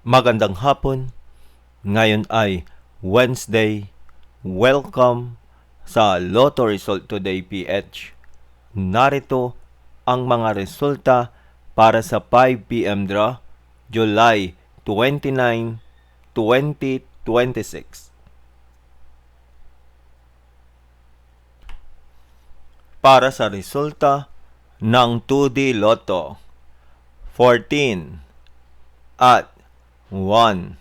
Magandang hapon. Ngayon ay Wednesday. Welcome sa Lotto Result Today PH. Narito ang mga resulta para sa 5 p.m. draw, July 29, 2026. Para sa resulta ng 2D Lotto, 14 at 1.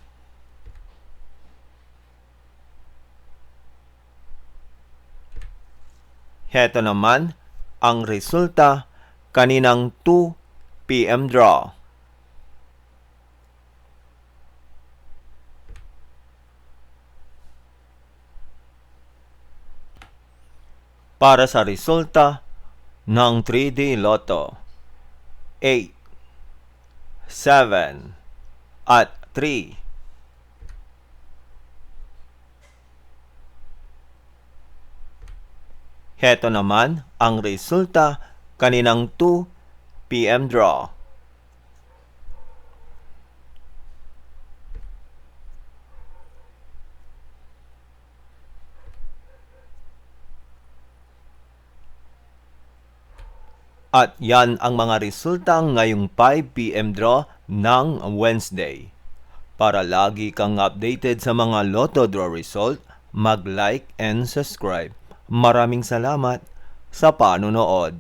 Heto naman ang resulta kaninang 2 p.m. draw. Para sa resulta ng 3D Lotto, 8, 7, at 3. Heto naman ang resulta kaninang 2 p.m. draw. At yan ang mga resulta ngayong 5 p.m. draw ng Wednesday. Para lagi kang updated sa mga Lotto draw result, mag-like and subscribe. Maraming salamat sa panonood.